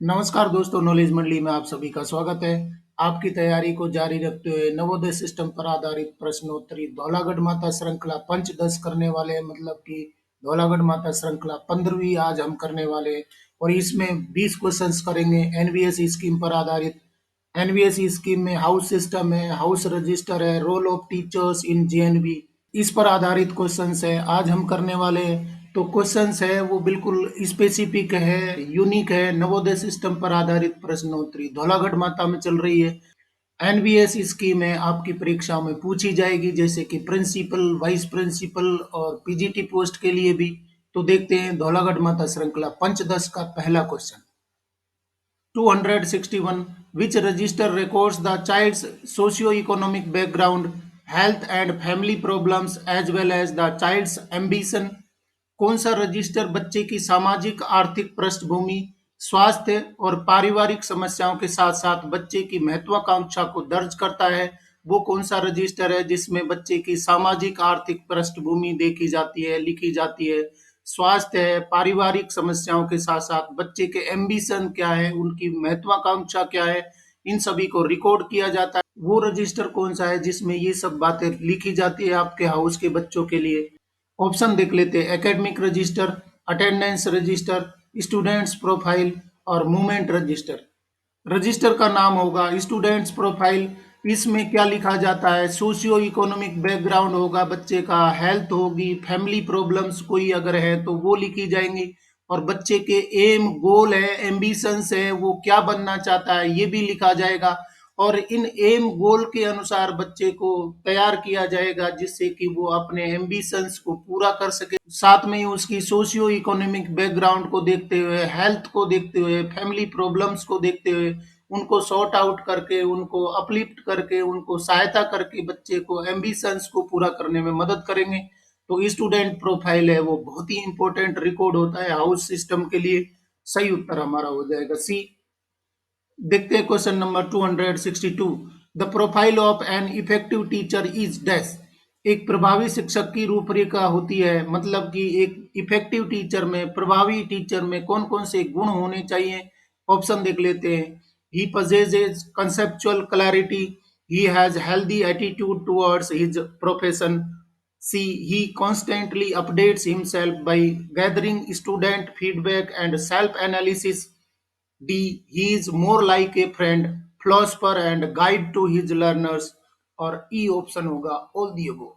नमस्कार दोस्तों, नॉलेज मंडली में आप सभी का स्वागत है। आपकी तैयारी को जारी रखते हुए नवोदय सिस्टम पर आधारित प्रश्नोत्तरी धौलागढ़ माता श्रृंखला पंचदश करने वाले हैं, मतलब कि धौलागढ़ माता श्रृंखला 15वीं आज हम करने वाले हैं। और इसमें 20 क्वेश्चंस करेंगे एनवीएसई स्कीम पर आधारित। एनवीएसई स्कीम में हाउस सिस्टम है, हाउस रजिस्टर है, role of teachers in JNV, इस पर आधारित क्वेश्चंस है आज हम करने वाले हैं। तो क्वेश्चंस है वो बिल्कुल स्पेसिफिक है, यूनिक है। नवोदय सिस्टम पर आधारित प्रश्नोत्तरी धौलागढ़ माता में चल रही है। एनवीएस स्कीम है, आपकी परीक्षा में पूछी जाएगी, जैसे कि प्रिंसिपल, वाइस प्रिंसिपल और पीजीटी पोस्ट के लिए भी। तो देखते हैं धौलागढ़ माता श्रृंखला पंचदश का पहला question. 261 which register records the child's socio-economic background, health and family problems as well as the child's ambition। कौन सा रजिस्टर बच्चे की सामाजिक आर्थिक पृष्ठभूमि, स्वास्थ्य और पारिवारिक समस्याओं के साथ साथ बच्चे की महत्वाकांक्षा को दर्ज करता है? वो कौन सा रजिस्टर है जिसमें बच्चे की सामाजिक आर्थिक पृष्ठभूमि देखी जाती है, लिखी जाती है, स्वास्थ्य है, पारिवारिक समस्याओं के साथ साथ बच्चे के एम्बिशन क्या है, उनकी महत्वाकांक्षा क्या है, इन सभी को रिकॉर्ड किया जाता है। वो रजिस्टर कौन सा है जिसमें ये सब बातें लिखी जाती है आपके हाउस के बच्चों के लिए? ऑप्शन देख लेते हैं। Academic register, attendance register, students profile और मूवमेंट रजिस्टर। रजिस्टर का नाम होगा स्टूडेंट्स प्रोफाइल। इसमें क्या लिखा जाता है? सोशियो इकोनॉमिक बैकग्राउंड होगा बच्चे का, हेल्थ होगी, फैमिली प्रॉब्लम्स कोई अगर है तो वो लिखी जाएंगी, और बच्चे के एम, गोल है, एम्बिशंस है, वो क्या बनना चाहता है ये भी लिखा जाएगा। और इन एम गोल के अनुसार बच्चे को तैयार किया जाएगा जिससे कि वो अपने एम्बिशंस को पूरा कर सके। साथ में ही उसकी सोशियो इकोनॉमिक बैकग्राउंड को देखते हुए, हेल्थ को देखते हुए, फैमिली प्रॉब्लम्स को देखते हुए उनको सॉर्ट आउट करके, उनको अपलिफ्ट करके, उनको सहायता करके बच्चे को एम्बिशंस को पूरा करने में मदद करेंगे। तो स्टूडेंट प्रोफाइल है वो बहुत ही इंपॉर्टेंट रिकॉर्ड होता है हाउस सिस्टम के लिए। सही उत्तर हमारा हो जाएगा सी। देखते हैं question number 262। The profile of N effective teacher is dash. एक प्रभावी शिक्षक की रूपरेखा होती है, मतलब कि एक इफेक्टिव टीचर में, प्रभावी टीचर में कौन कौन से गुण होने चाहिए? ऑप्शन देख लेते हैं। ही possesses conceptual clarity, he has healthy attitude towards his profession, C, he constantly updates himself by gathering student feedback and self analysis, D, he is more like a friend, philosopher and guide to his learners, और E option होगा all the above.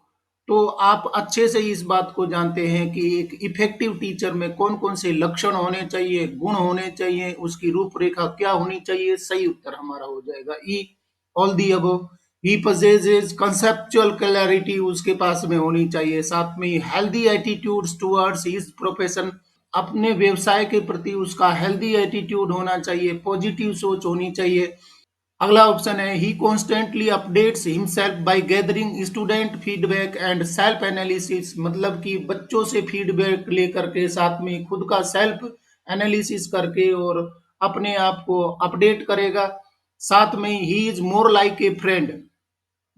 तो आप अच्छे से इस बात को जानते हैं कि एक इफेक्टिव टीचर में कौन कौन से लक्षण होने चाहिए, गुण होने चाहिए, उसकी रूपरेखा क्या होनी चाहिए। सही उत्तर हमारा हो जाएगा E, all the above. He possesses conceptual clarity, उसके पास में होनी चाहिए। साथ में healthy attitudes towards his profession, अपने व्यवसाय के प्रति उसका हेल्दी एटीट्यूड होना चाहिए, पॉजिटिव सोच होनी चाहिए। अगला ऑप्शन है he constantly updates himself by gathering student feedback and self analysis, मतलब कि बच्चों से फीडबैक लेकर के साथ में खुद का सेल्फ एनालिसिस करके और अपने आप को अपडेट करेगा। साथ में he is more like a friend,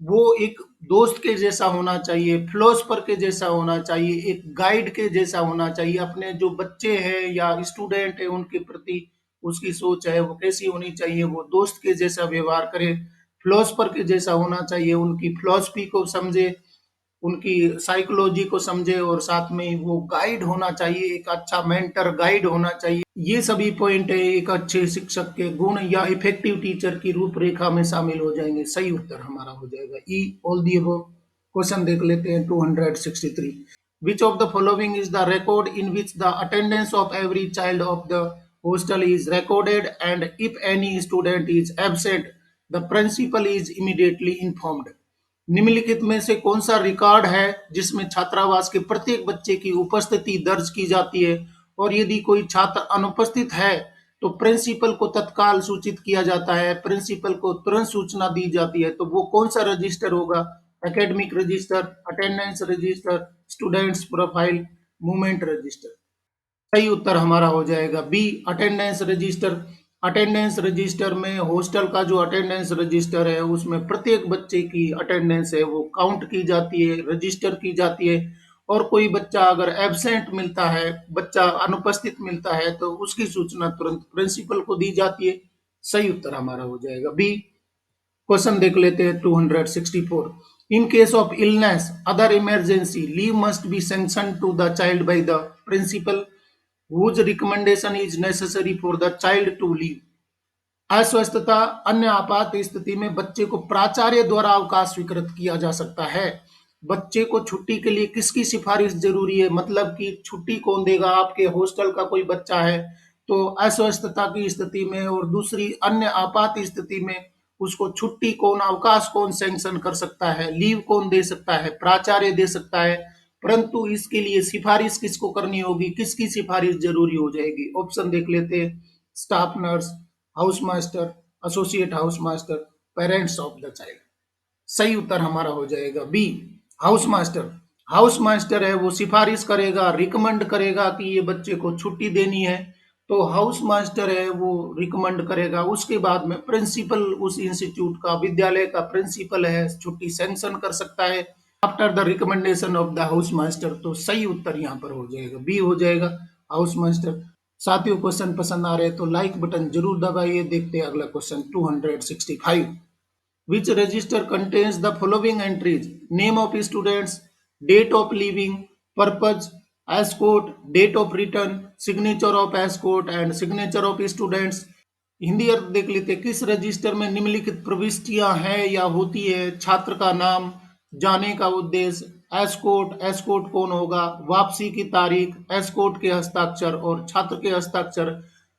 वो एक दोस्त के जैसा होना चाहिए, फिलोसफर के जैसा होना चाहिए, एक गाइड के जैसा होना चाहिए। अपने जो बच्चे हैं या स्टूडेंट है उनके प्रति उसकी सोच है वो कैसी होनी चाहिए? वो दोस्त के जैसा व्यवहार करे, फिलोसफर के जैसा होना चाहिए, उनकी फिलोसफी को समझे, उनकी साइकोलॉजी को समझे, और साथ में वो गाइड होना चाहिए, एक अच्छा मेंटर गाइड होना चाहिए। ये सभी पॉइंट है एक अच्छे शिक्षक के गुण या इफेक्टिव टीचर की रूपरेखा में शामिल हो जाएंगे। सही उत्तर हमारा हो जाएगा E, all the above. Question देख लेते हैं 263। Which of the following is the record in which the attendance of every child of the hostel is recorded and if any student is absent the principal is immediately informed. निम्नलिखित में से कौन सा record है जिसमें छात्रावास के प्रत्येक बच्चे की उपस्थिति दर्ज की जाती है, और यदि कोई छात्र अनुपस्थित है तो प्रिंसिपल को तत्काल सूचित किया जाता है, प्रिंसिपल को तुरंत सूचना दी जाती है? तो वो कौन सा रजिस्टर होगा? Academic register, attendance register, students profile, movement register. सही उत्तर हमारा हो जाएगा B, attendance register. Attendance register में हॉस्टल का जो अटेंडेंस रजिस्टर है उसमें प्रत्येक बच्चे की अटेंडेंस है वो काउंट की जाती है, रजिस्टर की जाती है, और कोई बच्चा अगर एब्सेंट मिलता है, बच्चा अनुपस्थित मिलता है, तो उसकी सूचना तुरंत प्रिंसिपल को दी जाती है। सही उत्तर हमारा हो जाएगा बी। क्वेश्चन देख लेते हैं 264। In case of illness other emergency leave must be sanction to the child by the principal whose recommendation is necessary for the child to leave. अस्वस्थता अन्य आपात स्थिति में बच्चे को प्राचार्य द्वारा अवकाश स्वीकृत किया जा सकता है। बच्चे को छुट्टी के लिए किसकी सिफारिश जरूरी है, मतलब कि छुट्टी कौन देगा। आपके हॉस्टल का कोई बच्चा है तो अस्वस्थता की स्थिति में और दूसरी अन्य आपात स्थिति में उसको छुट्टी कौन, अवकाश कौन सैंक्शन कर सकता है, लीव कौन दे सकता है, प्राचार्य दे सकता है। परंतु इसके लिए सिफारिश किसको करनी होगी, किसकी सिफारिश जरूरी हो जाएगी। ऑप्शन देख लेते हैं, staff nurse, house master, associate house master, parents of the child. सही उत्तर हमारा हो जाएगा B, house master. House master है वो सिफारिश करेगा, रिकमेंड करेगा कि ये बच्चे को छुट्टी देनी है, तो हाउस मास्टर है वो रिकमेंड करेगा। उसके बाद में प्रिंसिपल, उस इंस्टीट्यूट का, विद्यालय का प्रिंसिपल है, छुट्टी सैंक्शन कर सकता है after the recommendation of the house master. तो सही उत्तर यहाँ पर हो जाएगा बी हो जाएगा, हाउस मास्टर। साथियों क्वेश्चन पसंद आ रहे हैं तो लाइक बटन जरूर दबाइए। देखते हैं अगला question 265। Which register contains the following entries, name of students, date of leaving, purpose, escort, date of return, signature of escort and signature of students. Hindi अर्थ देख लेते हैं। किस रजिस्टर में निम्नलिखित प्रविष्टियां हैं या होती है, छात्र का नाम, जाने का उद्देश्य, एस्कोट, एस्कोट कौन होगा, वापसी की तारीख, एस्कोट के हस्ताक्षर और छात्र के हस्ताक्षर।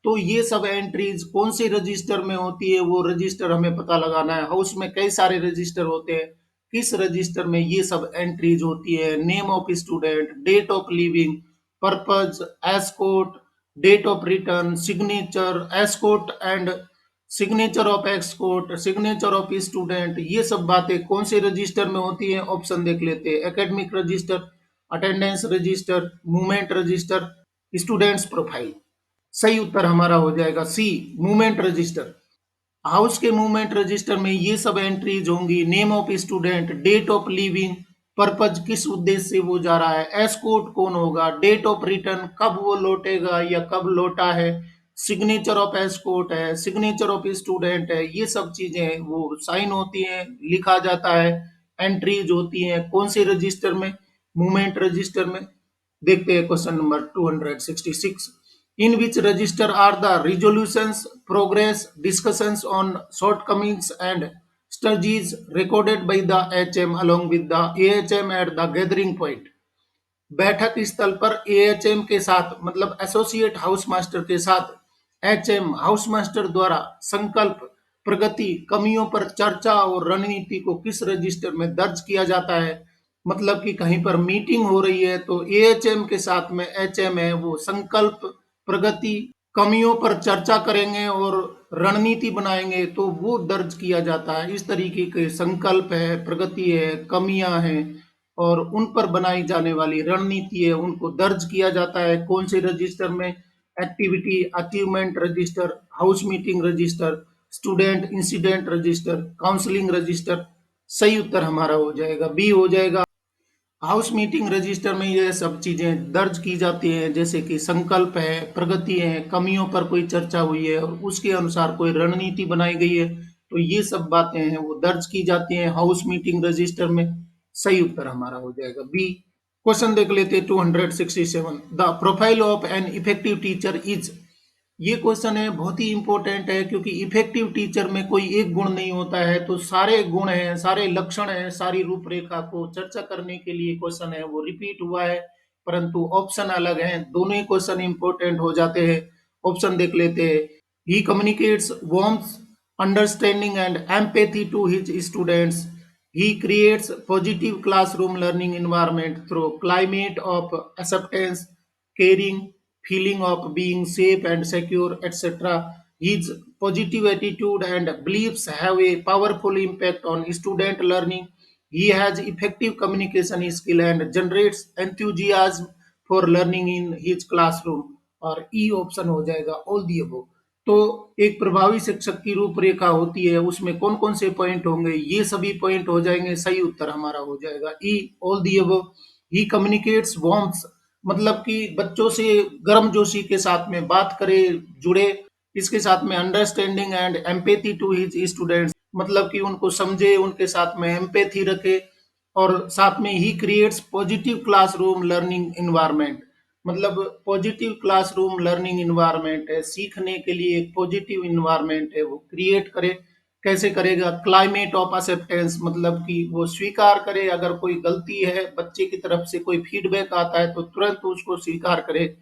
तो ये सब एंट्रीज कौन से रजिस्टर में होती है, वो रजिस्टर हमें पता लगाना है। हाउस में कई सारे रजिस्टर होते हैं, किस रजिस्टर में ये सब एंट्रीज होती है। Name of student, date of living, purpose, escort, date of return, signature, escort and signature of escort, signature of student. ये सब बातें कौन से रजिस्टर में होती है। ऑप्शन देख लेते हैं, academic register, attendance register, movement register, students profile. सही उत्तर हमारा हो जाएगा सी, मूवमेंट रजिस्टर। हाउस के मूवमेंट रजिस्टर में ये सब एंट्रीज होंगी, name of student, date of living, purpose किस उद्देश्य से वो जा रहा है, एस्कोट कौन होगा, डेट ऑफ रिटर्न कब वो लौटेगा या कब लौटा है, सिग्नेचर ऑफ एस्कोट है, सिग्नेचर ऑफ स्टूडेंट है। ये सब चीजें वो साइन होती हैं, लिखा जाता है, एंट्रीज होती हैं कौन से रजिस्टर में, मूवमेंट रजिस्टर में। देखते हैं question number 266। In which register are the resolutions, progress, discussions on shortcomings and strategies recorded by the HM along with the AHM at the gathering point। बैठक स्थल पर AHM के साथ, मतलब एसोसिएट हाउस मास्टर के साथ HM हाउस मास्टर द्वारा संकल्प, प्रगति, कमियों पर चर्चा और रणनीति को किस रजिस्टर में दर्ज किया जाता है। मतलब कि कहीं पर मीटिंग हो रही है तो AHM के साथ में HM है वो संकल्प, प्रगति, कमियों पर चर्चा करेंगे और रणनीति बनाएंगे, तो वो दर्ज किया जाता है। इस तरीके के संकल्प है, प्रगति है, कमियां हैं और उन पर बनाई जाने वाली रणनीति है, उनको दर्ज किया जाता है कौन से रजिस्टर में, activity achievement register, house meeting register, student incident register, counselling register. सही उत्तर हमारा हो जाएगा बी हो जाएगा। हाउस मीटिंग रजिस्टर में ये सब चीजें दर्ज की जाती हैं, जैसे कि संकल्प है, प्रगति है, कमियों पर कोई चर्चा हुई है और उसके अनुसार कोई रणनीति बनाई गई है, तो ये सब बातें हैं वो दर्ज की जाती हैं हाउस मीटिंग रजिस्टर में। सही उत्तर हमारा हो जाएगा बी। क्वेश्चन देख लेते हैं 267। The profile of N effective teacher is. ये क्वेश्चन है बहुत ही इंपॉर्टेंट है, क्योंकि इफेक्टिव टीचर में कोई एक गुण नहीं होता है, तो सारे गुण हैं, सारे लक्षण हैं, सारी रूपरेखा को चर्चा करने के लिए क्वेश्चन है वो रिपीट हुआ है, परंतु ऑप्शन अलग हैं। दोनों ही क्वेश्चन इंपॉर्टेंट हो जाते हैं। ऑप्शन देख लेते हैं। He communicates warmth, understanding and empathy to his students. He creates positive classroom learning environment through climate of acceptance, caring, feeling of being safe and secure, etc. His positive attitude and beliefs have a powerful impact on student learning. He has effective communication skill and generates enthusiasm for learning in his classroom। और E option हो जाएगा all the above. तो एक प्रभावी शिक्षक की रूपरेखा होती है, उसमें कौन कौन से पॉइंट होंगे, ये सभी पॉइंट हो जाएंगे। सही उत्तर हमारा हो जाएगा E all the above. He communicates warmth, मतलब कि बच्चों से गर्मजोशी के साथ में बात करे, जुड़े। इसके साथ में understanding and empathy to his students, मतलब कि उनको समझे, उनके साथ में एम्पैथी रखे। और साथ में he creates positive classroom learning environment, मतलब पॉजिटिव क्लासरूम लर्निंग इन्वायरमेंट है, सीखने के लिए एक पॉजिटिव इन्वायरमेंट है वो क्रिएट करे। कैसे करेगा? क्लाइमेट ऑफ एक्सेप्टेंस, मतलब कि वो स्वीकार करे, अगर कोई गलती है, बच्चे की तरफ से कोई फीडबैक आता है तो तुरंत उसको स्वीकार करे।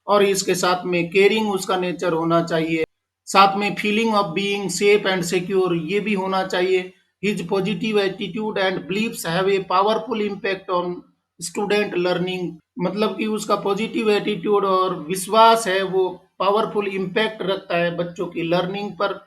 और इसके साथ में केयरिंग उसका नेचर होना चाहिए। साथ में feeling of being safe and secure ये भी होना चाहिए। His positive attitude and believes have a powerful impact on student learning, मतलब कि उसका पॉजिटिव एटीट्यूड और विश्वास है वो पावरफुल इम्पैक्ट रखता है बच्चों की लर्निंग पर।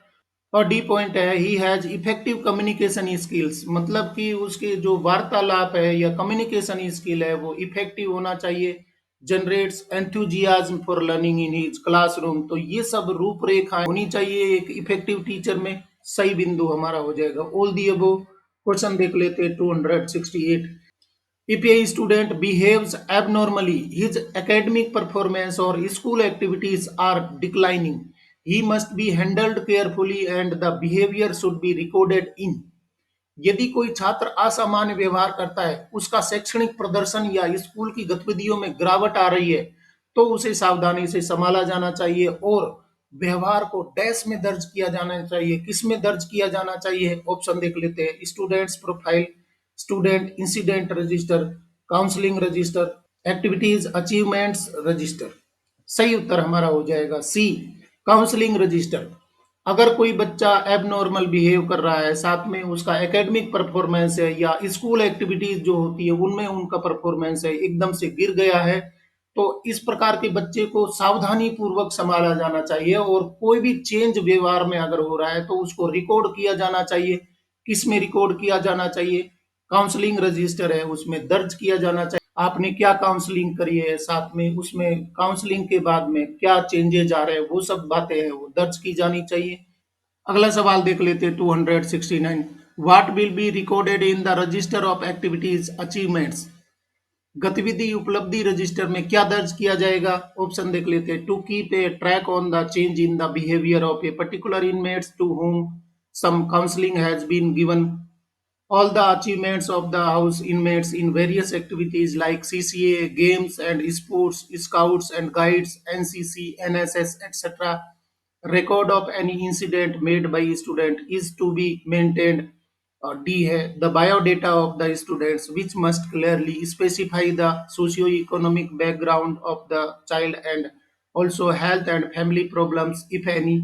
और डी पॉइंट है, he has effective communication skills, मतलब कि उसके जो वार्तालाप है या कम्युनिकेशन स्किल है वो इफेक्टिव होना चाहिए। Generates enthusiasm for learning in his classroom, तो ये सब रूपरेखा होनी चाहिए एक इफेक्टिव टीचर में। सही बिंदु हमारा हो जाएगा ऑल दी अबव। क्वेश्चन देख लेते हैं 268। If a student behaves abnormally, his academic performance or school activities are declining. He must be handled carefully and the behavior should be recorded in. यदि कोई छात्र असामान्य व्यवहार करता है, उसका शैक्षणिक प्रदर्शन या स्कूल की गतिविधियों में गिरावट आ रही है, तो उसे सावधानी से संभाला जाना चाहिए और व्यवहार को डैश में दर्ज किया जाना चाहिए। किस में दर्ज किया जाना चाहिए? ऑप्शन देख लेते हैं। Students profile, student incident register, counselling register, activities achievements register. सही उत्तर हमारा हो जाएगा सी, काउंसलिंग रजिस्टर। अगर कोई बच्चा एबनॉर्मल बिहेव कर रहा है, साथ में उसका एकेडमिक परफॉर्मेंस है या स्कूल एक्टिविटीज जो होती है उनमें उनका परफॉर्मेंस है एकदम से गिर गया है, तो इस प्रकार के बच्चे को सावधानी पूर्वक संभाला जाना चाहिए और कोई भी चेंज व्यवहार में अगर हो रहा है तो उसको रिकॉर्ड किया जाना चाहिए। किस में रिकॉर्ड किया जाना चाहिए? काउंसलिंग रजिस्टर है उसमें दर्ज किया जाना चाहिए। आपने क्या काउंसलिंग करी है, साथ में उसमें काउंसलिंग के बाद में क्या चेंजेज आ रहे हैं, वो सब बातें हैं वो दर्ज की जानी चाहिए। अगला सवाल देख लेते हैं 269। What will be recorded in the register of activities achievements? गतिविधि उपलब्धि रजिस्टर में क्या दर्ज किया जाएगा? ऑप्शन देख लेते हैं। To keep a track on the change in the behaviour of a particular inmates to whom some counselling has been given, all the achievements of the house inmates in various activities like CCA, games and sports, scouts and guides, NCC, NSS, etc. Record of any incident made by student is to be maintained. और D है the biodata of the students which must clearly specify the socio economic background of the child and also health and family problems if any.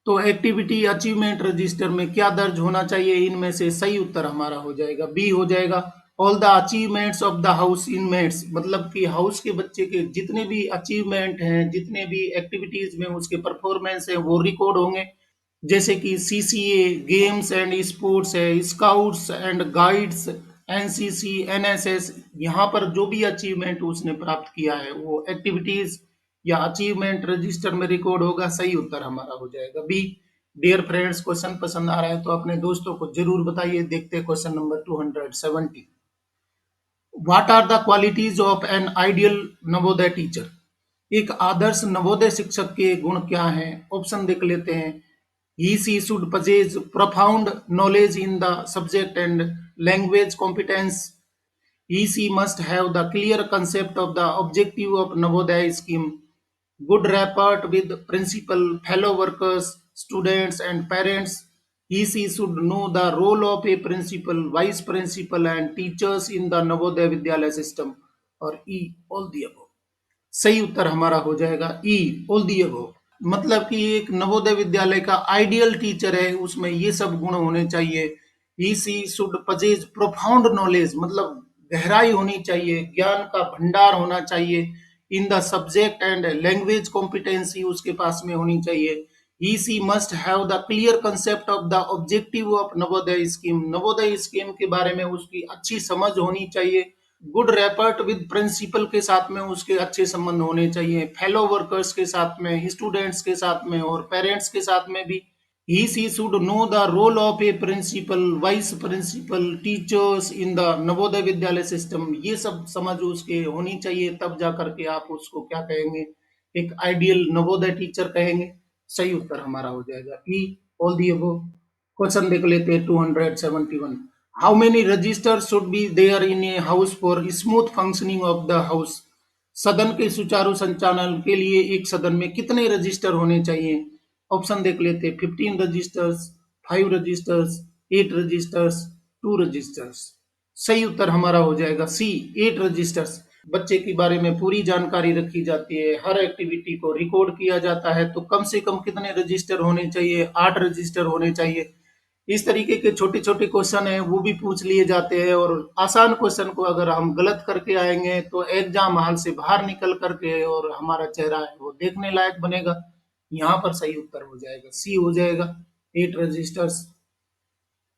तो activity achievement register में क्या दर्ज होना चाहिए? इनमें से सही उत्तर हमारा हो जाएगा बी हो जाएगा। All the achievements of the house inmates, मतलब कि हाउस के बच्चे के जितने भी अचीवमेंट हैं, जितने भी एक्टिविटीज में उसके परफॉर्मेंस है वो रिकॉर्ड होंगे। जैसे कि सीसीए, गेम्स एंड स्पोर्ट्स है, scouts and guides, NCC, NSS, यहाँ पर जो भी अचीवमेंट उसने प्राप्त किया है वो एक्टिविटीज या अचीवमेंट रजिस्टर में रिकॉर्ड होगा। सही उत्तर हमारा हो जाएगा बी। डियर फ्रेंड्स, क्वेश्चन पसंद आ रहा है तो अपने दोस्तों को जरूर बताइए। देखते हैं question number 270। What are the qualities of an ideal Navodaya teacher? एक आदर्श नवोदय शिक्षक के गुण क्या हैं? ऑप्शन देख लेते हैं। ही she should possess profound knowledge in the subject and language competence. He she must have the clear concept of the objective of Navodaya scheme, good rapport with principal, fellow workers, students, and parents. He she should know the role of a principal, vice principal, and teachers in the Navodaya Vidyalaya system. और ई all the above। सही उत्तर हमारा हो जाएगा E all the above. मतलब कि एक नवोदय विद्यालय का आइडियल टीचर है, उसमें ये सब गुण होने चाहिए। He she should possess profound knowledge, मतलब गहराई होनी चाहिए, ज्ञान का भंडार होना चाहिए। In the subject and language competency उसके पास में होनी चाहिए। He she must have the clear concept of the objective of Navodaya scheme, Navodaya scheme के बारे में उसकी अच्छी समझ होनी चाहिए। गुड रैपर्ट विद प्रिंसिपल के साथ में उसके अच्छे संबंध होने चाहिए, फेलो वर्कर्स के साथ में, स्टूडेंट्स के साथ में और पेरेंट्स के साथ में भी। he she should know the role of a principal, vice principal, teachers in the Navodaya Vidyalaya system. ये सब समझ उसके होनी चाहिए, तब जा करके आप उसको क्या कहेंगे, एक आइडियल नवोदय टीचर कहेंगे। सही उत्तर हमारा हो जाएगा E, all the above. Question देख लेते हैं 271। How many register should be there in a house for smooth functioning of the house? सदन के सुचारू संचालन के लिए एक सदन में कितने रजिस्टर होने चाहिए? ऑप्शन देख लेते हैं, 15 रजिस्टर्स, 5 रजिस्टर्स, 8 रजिस्टर्स, 2 रजिस्टर्स। सही उत्तर हमारा हो जाएगा सी, 8 रजिस्टर्स। बच्चे के बारे में पूरी जानकारी रखी जाती है, हर एक्टिविटी को रिकॉर्ड किया जाता है, तो कम से कम कितने रजिस्टर होने चाहिए? 8 रजिस्टर होने चाहिए। इस तरीके के छोटे छोटे क्वेश्चन है वो भी पूछ लिए जाते हैं, और आसान क्वेश्चन को अगर हम गलत करके आएंगे तो एग्जाम हॉल से बाहर निकल करके और हमारा चेहरा है वो देखने लायक बनेगा। यहाँ पर सही उत्तर हो जाएगा सी, हो जाएगा 8 रजिस्टर्स।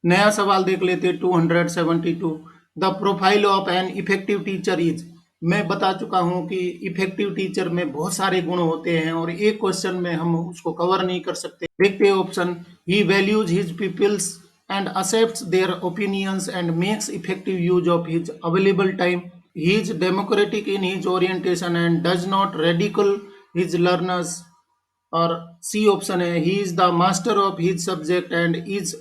नया सवाल देख लेते हैं 272। The profile of N effective teacher is. मैं बता चुका हूं कि इफेक्टिव टीचर में बहुत सारे गुण होते हैं और एक क्वेश्चन में हम उसको कवर नहीं कर सकते। देखते हैं option. He values his peoples and accepts their opinions and makes effective use of his available time. He is democratic in his orientation and does not radical his learners. और C option है, he is the master of his subject and is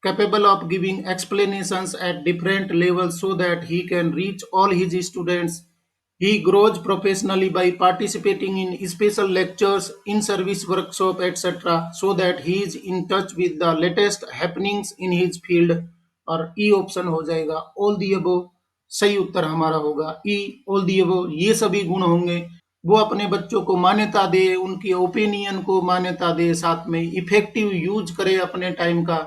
capable of giving explanations at different levels so that he can reach all his students. He grows professionally by participating in special lectures, in service workshop, etc. so that he is in touch with the latest happenings in his field. और E option हो जाएगा all the above. सही उत्तर हमारा होगा ई, all the above. ये सभी गुण होंगे। वो अपने बच्चों को मान्यता दे, उनके ओपिनियन को मान्यता दे, साथ में इफेक्टिव यूज करे अपने टाइम का,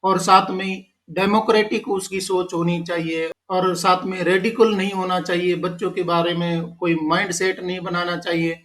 और साथ में डेमोक्रेटिक उसकी सोच होनी चाहिए, और साथ में रेडिकल नहीं होना चाहिए, बच्चों के बारे में कोई माइंड सेट नहीं बनाना चाहिए।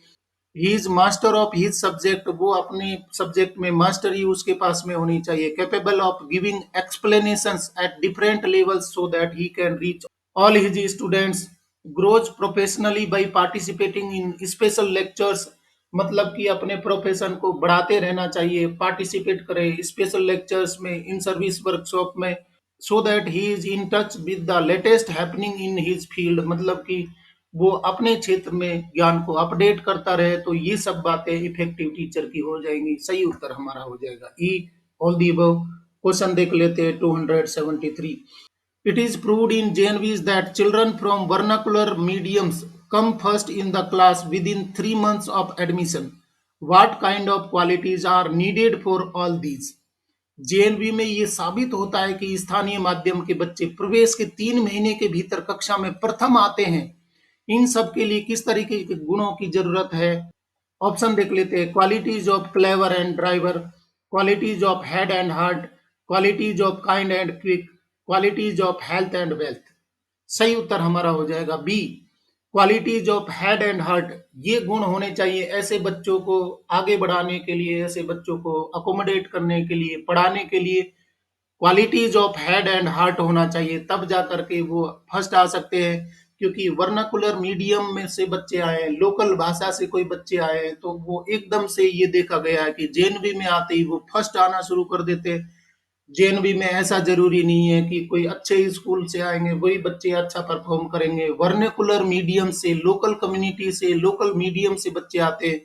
He is master of his subject, वो अपने सब्जेक्ट में मास्टरी उसके पास में होनी चाहिए। Capable of giving explanations at different levels so that he can reach all his students. Grows professionally by participating in special lectures, मतलब कि अपने प्रोफेशन को बढ़ाते रहना चाहिए, पार्टिसिपेट करे स्पेशल लेक्चर्स में, इन सर्विस वर्कशॉप में। So that he is in touch with the latest happening in his field, मतलब कि वो अपने क्षेत्र में ज्ञान को अपडेट करता रहे। तो ये सब बातें इफेक्टिव टीचर की हो जाएंगी। सही उत्तर हमारा हो जाएगा E, all the above. Question देख लेते हैं 273। It is proved in JNVs that children from vernacular mediums come first in the class within 3 months of admission. What kind of qualities are needed for all these? JNV में ये साबित होता है कि स्थानीय माध्यम के बच्चे प्रवेश के 3 महीने के भीतर कक्षा में प्रथम आते हैं। इन सब के लिए किस तरीके के गुणों की जरूरत है? ऑप्शन देख लेते हैं। Qualities of clever and driver, qualities of head and heart, qualities of kind and quick, qualities of health and wealth. सही उत्तर हमारा हो जाएगा B, qualities of head and heart. ये गुण होने चाहिए ऐसे बच्चों को आगे बढ़ाने के लिए, ऐसे बच्चों को अकोमोडेट करने के लिए, पढ़ाने के लिए qualities of head and heart होना चाहिए, तब जा करके वो फर्स्ट आ सकते हैं। क्योंकि वर्नाकुलर मीडियम में से बच्चे आए, लोकल भाषा से कोई बच्चे आए, तो वो एकदम से ये देखा गया है कि जेएनवी में आते ही वो फर्स्ट आना शुरू कर देते हैं। जेएनवी में ऐसा जरूरी नहीं है कि कोई अच्छे स्कूल से आएंगे वही बच्चे अच्छा परफॉर्म करेंगे। वर्नाकुलर मीडियम से, लोकल कम्युनिटी से, लोकल मीडियम से बच्चे आते हैं,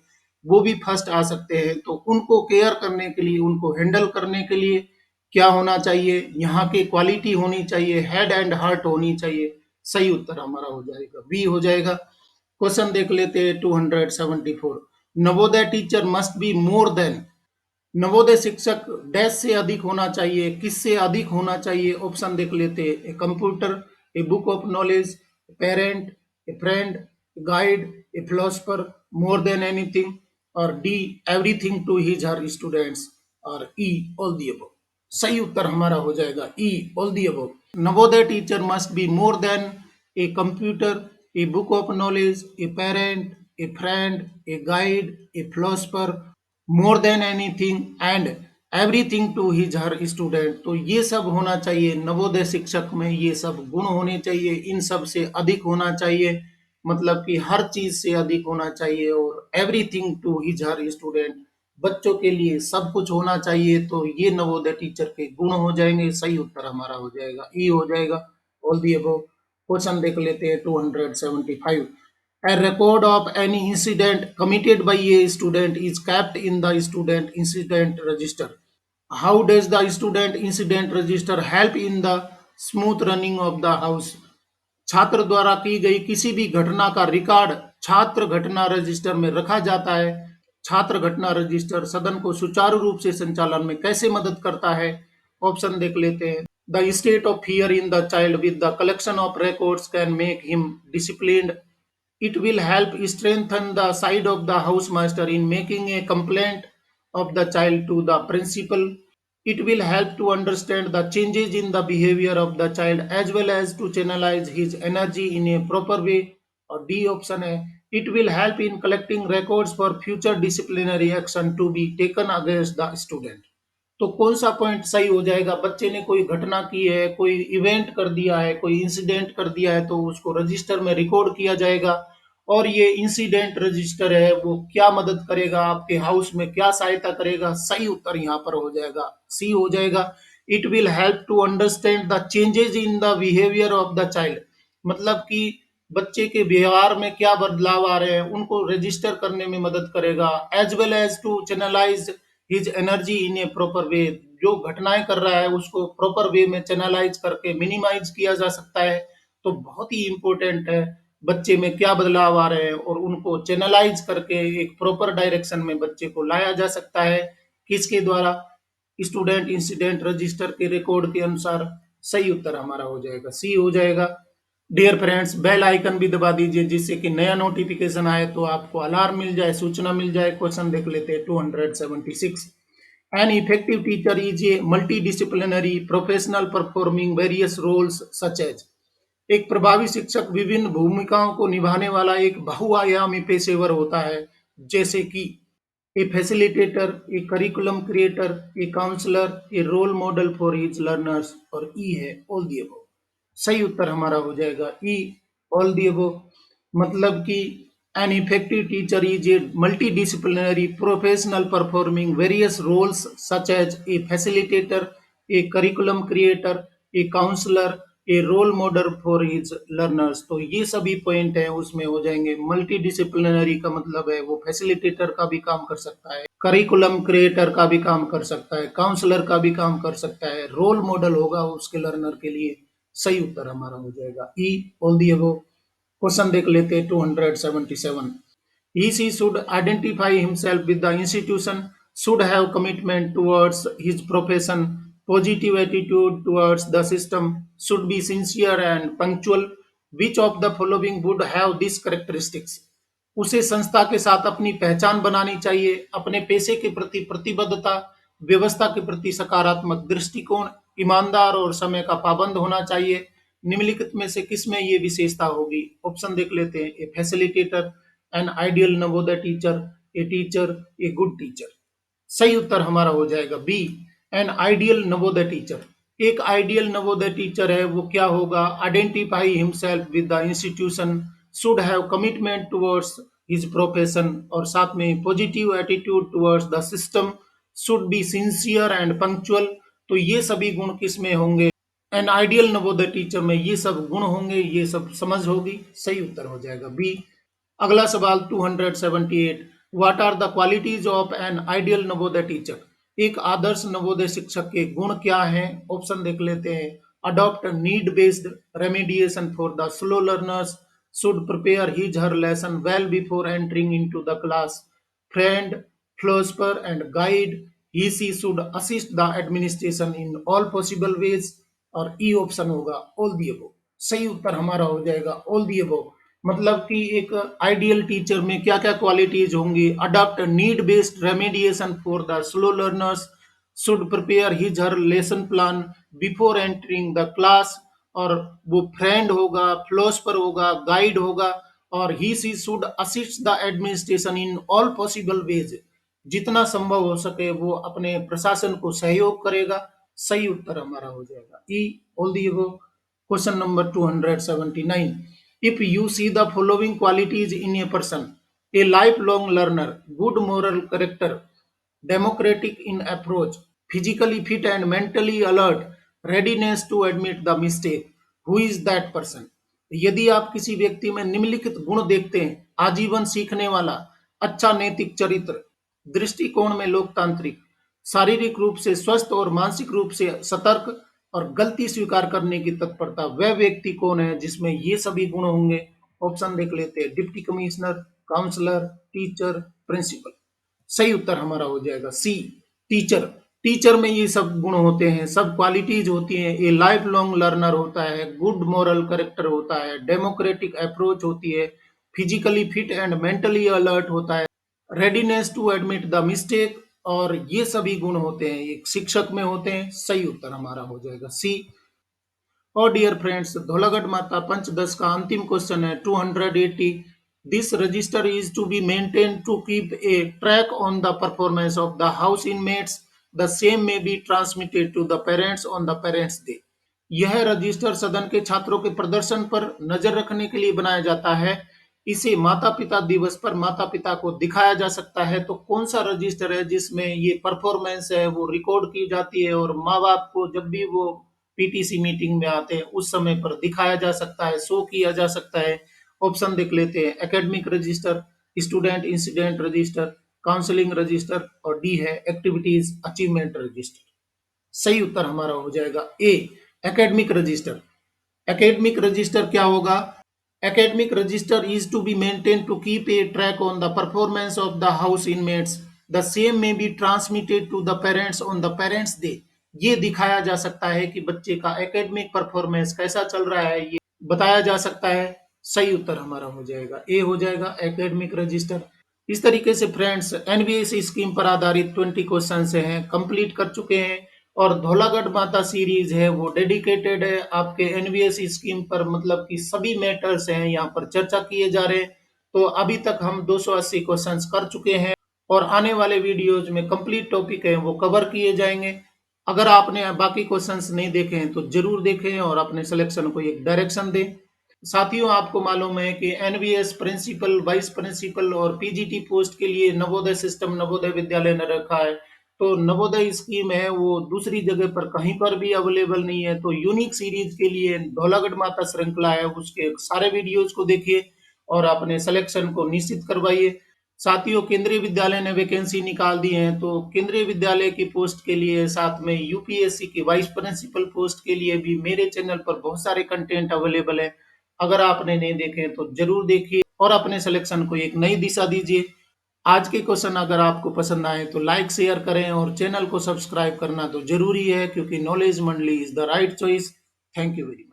वो भी फर्स्ट आ सकते हैं। तो उनको केयर करने के लिए, उनको हैंडल करने के लिए क्या होना चाहिए? यहाँ की क्वालिटी होनी चाहिए, हेड एंड हार्ट होनी चाहिए। सही उत्तर हमारा हो जाएगा बी, हो जाएगा। क्वेश्चन देख लेते हैं 274। Navodaya teacher must be more then. Navodaya शिक्षक डैश से अधिक होना चाहिए, किससे अधिक होना चाहिए? ऑप्शन देख लेते हैं। A computer, a book of knowledge, a parent, a friend, a guide, a philosopher, more than anything, और D everything to his her students, और ई ऑल दी अबव। सही उत्तर हमारा हो जाएगा E, all the above. Navodaya teacher must be more than a computer, a book of knowledge, a parent, a friend, a guide, a philosopher, more than anything and everything to his her student. तो ये सब होना चाहिए नवोदय शिक्षक में, ये सब गुण होने चाहिए, इन सब से अधिक होना चाहिए, मतलब कि हर चीज से अधिक होना चाहिए, और everything to his her student, बच्चों के लिए सब कुछ होना चाहिए, तो ये नवोदय टीचर के गुण हो जाएंगे। सही उत्तर हमारा हो जाएगा ई हो जाएगा, ऑल दी अबव। क्वेश्चन देख लेते हैं 275। A record of any incident committed by a student is kept in the student incident register. How does the student incident register help in the smooth running of the house? छात्र द्वारा की गई किसी भी घटना का रिकॉर्ड छात्र घटना रजिस्टर में रखा जाता है। छात्र घटना रजिस्टर सदन को सुचारू रूप से संचालन में कैसे मदद करता है? ऑप्शन देख लेते हैं। The state of fear in the child with the collection of records can make him disciplined. It will help strengthen the side of the housemaster in making a complaint of the child to the principal. It will help to understand the changes in the behavior of the child as well as to channelize his energy in a proper way. और D option है, it will help in collecting records for future disciplinary action to be taken against the student. तो कौन सा point सही हो जाएगा? बच्चे ने कोई घटना की है, कोई इवेंट कर दिया है, कोई इंसिडेंट कर दिया है, तो उसको रजिस्टर में रिकॉर्ड किया जाएगा। और ये इंसिडेंट रजिस्टर है, वो क्या मदद करेगा आपके हाउस में, क्या सहायता करेगा? सही उत्तर यहाँ पर हो जाएगा, सी हो जाएगा। It will help to understand the changes in the behaviour of the child, मतलब कि बच्चे के व्यवहार में क्या बदलाव आ रहे हैं उनको रजिस्टर करने में मदद करेगा। As well as to channelise his energy in a proper way, जो घटनाएं कर रहा है उसको प्रॉपर वे में चैनलाइज करके मिनिमाइज किया जा सकता है। तो बहुत ही इंपॉर्टेंट है, बच्चे में क्या बदलाव आ रहे हैं और उनको चैनलाइज करके एक प्रॉपर डायरेक्शन में बच्चे को लाया जा सकता है। किसके द्वारा? स्टूडेंट इंसिडेंट रजिस्टर के रिकॉर्ड के अनुसार। सही उत्तर हमारा हो जाएगा, सी हो जाएगा। डियर फ्रेंड्स, बेल आइकन भी दबा दीजिए जिससे कि नया नोटिफिकेशन आए तो आपको अलार्म मिल जाए, सूचना मिल जाए। क्वेश्चन देख लेते हैं 276। An effective teacher is a multidisciplinary professional performing various roles such as. एक प्रभावी शिक्षक विभिन्न भूमिकाओं को निभाने वाला एक बहुआयामी पेशेवर होता है, जैसे कि a facilitator, a curriculum creator, a counsellor, a role model for his learners. और ई है ऑल दी अबव। सही उत्तर हमारा हो जाएगा ई, ऑल दी अबव। मतलब कि an effective teacher is a multidisciplinary professional performing various roles such as a facilitator, a curriculum creator, a counsellor, a role model for his learners. तो ये सभी पॉइंट है उसमें हो जाएंगे। मल्टी डिसिप्लिनरी का मतलब है वो फैसिलिटेटर का भी काम कर सकता है, करिकुलम क्रिएटर का भी काम कर सकता है, काउंसलर का भी काम कर सकता है, रोल मॉडल होगा उसके लर्नर के लिए। सही उत्तर हमारा हो जाएगा E, all the above. Question देख लेते हैं 277। He should identify himself with the institution, should have commitment towards his profession, positive attitude towards the system, should be sincere and punctual. Which of the following would have these characteristics? उसे संस्था के साथ अपनी पहचान बनानी चाहिए, अपने पेशे के प्रति प्रतिबद्धता, व्यवस्था के प्रति सकारात्मक दृष्टिकोण, ईमानदार और समय का पाबंद होना चाहिए। निम्नलिखित में से किसमें ये विशेषता होगी? ऑप्शन देख लेते हैं। A facilitator, an ideal Navodaya teacher, a teacher, a good teacher. सही उत्तर हमारा हो जाएगा B, an ideal Navodaya teacher. एक आइडियल नवोदय टीचर है वो क्या होगा? Identify himself with the institution, should have commitment towards his profession, और साथ में positive attitude towards the system, should be sincere and punctual. तो ये सभी गुण किस में होंगे? एन आइडियल नवोदय टीचर में ये सब गुण होंगे, ये सब समझ होगी। सही उत्तर हो जाएगा बी। अगला सवाल 278। What are the qualities of an ideal Navodaya teacher? एक आदर्श नवोदय शिक्षक के गुण क्या हैं? ऑप्शन देख लेते हैं। Adopt need based remediation for the slow learners, should prepare his her lesson well before entering into the class, friend, philosopher and guide, he she should assist the administration in all possible ways. और E option होगा all the above. सही उत्तर हमारा हो जाएगा all the above. मतलब कि एक आइडियल टीचर में क्या क्या क्वालिटीज होंगी? Adopt need based remediation for the slow learners, should prepare his her lesson plan before entering the class, और वो फ्रेंड होगा, फिलोसफर होगा, गाइड होगा, और he she should assist the administration in all possible ways. जितना संभव हो सके वो अपने प्रशासन को सहयोग करेगा। सही उत्तर हमारा हो जाएगा E, all the above. Question number 279। If you see the following qualities in a person: a lifelong learner, good moral character, democratic in approach, physically fit and mentally alert, readiness to admit the mistake. Who is that person? यदि आप किसी व्यक्ति में निम्नलिखित गुण देखते हैं, आजीवन सीखने वाला, अच्छा नैतिक चरित्र, दृष्टिकोण में लोकतांत्रिक, शारीरिक रूप से स्वस्थ और मानसिक रूप से सतर्क और गलती स्वीकार करने की तत्परता, वह व्यक्ति कौन है जिसमें ये सभी गुण होंगे? ऑप्शन देख लेते हैं, deputy commissioner, counsellor, teacher, principal. सही उत्तर हमारा हो जाएगा सी, टीचर। टीचर में ये सब गुण होते हैं, सब क्वालिटीज होती हैं। ये लाइफ लॉन्ग लर्नर होता है, गुड मॉरल करेक्टर होता है, डेमोक्रेटिक अप्रोच होती है, physically fit and mentally alert होता है, readiness to admit the mistake, और ये सभी गुण होते हैं, एक शिक्षक में होते हैं। सही उत्तर हमारा हो जाएगा सी। और डियर फ्रेंड्स, धौलागढ़ माता पंचदश का अंतिम क्वेश्चन है 280। This register is to be maintain to keep a track on the performance of the house inmates, the same may be transmitted to the parents on the parents day. यह रजिस्टर सदन के छात्रों के प्रदर्शन पर नजर रखने के लिए बनाया जाता है। इसे माता पिता दिवस पर माता पिता को दिखाया जा सकता है। तो कौन सा रजिस्टर है जिसमें ये परफॉर्मेंस है वो रिकॉर्ड की जाती है और माँ बाप को जब भी वो पीटीसी मीटिंग में आते हैं उस समय पर दिखाया जा सकता है, शो किया जा सकता है? ऑप्शन देख लेते हैं, academic register, student incident register, counselling register, और डी है एक्टिविटीज अचीवमेंट रजिस्टर। सही उत्तर हमारा हो जाएगा A, academic register. Academic register क्या होगा? Academic register is to be maintain to keep a track on the performance of the house inmates, the same may be transmitted to the parents on the parents day. ये दिखाया जा सकता है कि बच्चे का एकेडमिक परफॉर्मेंस कैसा चल रहा है, ये बताया जा सकता है। सही उत्तर हमारा हो जाएगा ए, हो जाएगा एकेडमिक रजिस्टर। इस तरीके से फ्रेंड्स एनवीएस स्कीम पर आधारित 20 क्वेश्चन हैं, कंप्लीट कर चुके हैं। और धौलागढ़ माता सीरीज है वो डेडिकेटेड है आपके एनवीएस स्कीम पर, मतलब कि सभी मैटर्स हैं यहाँ पर चर्चा किए जा रहे हैं। तो अभी तक हम 280 क्वेश्चंस कर चुके हैं और आने वाले वीडियोज में कंप्लीट टॉपिक है वो कवर किए जाएंगे। अगर आपने बाकी क्वेश्चंस नहीं देखे हैं तो जरूर देखें और अपने सिलेक्शन को एक डायरेक्शन दें। साथियों, आपको मालूम है कि एनवीएस प्रिंसिपल, वाइस प्रिंसिपल और पीजीटी पोस्ट के लिए नवोदय सिस्टम, नवोदय विद्यालय ने रखा है। तो नवोदय स्कीम है वो दूसरी जगह पर कहीं पर भी अवेलेबल नहीं है। तो यूनिक सीरीज के लिए धौलागढ़ माता श्रृंखला है, उसके सारे वीडियोज को देखिए और अपने सिलेक्शन को निश्चित करवाइए। साथियों, केंद्रीय विद्यालय ने वैकेंसी निकाल दी है, तो केंद्रीय विद्यालय की पोस्ट के लिए, साथ में यूपीएससी की वाइस प्रिंसिपल पोस्ट के लिए भी मेरे चैनल पर बहुत सारे कंटेंट अवेलेबल है। अगर आपने नहीं देखे तो जरूर देखिए और अपने सिलेक्शन को एक नई दिशा दीजिए। आज के क्वेश्चन अगर आपको पसंद आए तो लाइक शेयर करें और चैनल को सब्सक्राइब करना तो जरूरी है, क्योंकि नॉलेज मंडली is the right choice. Thank you very much.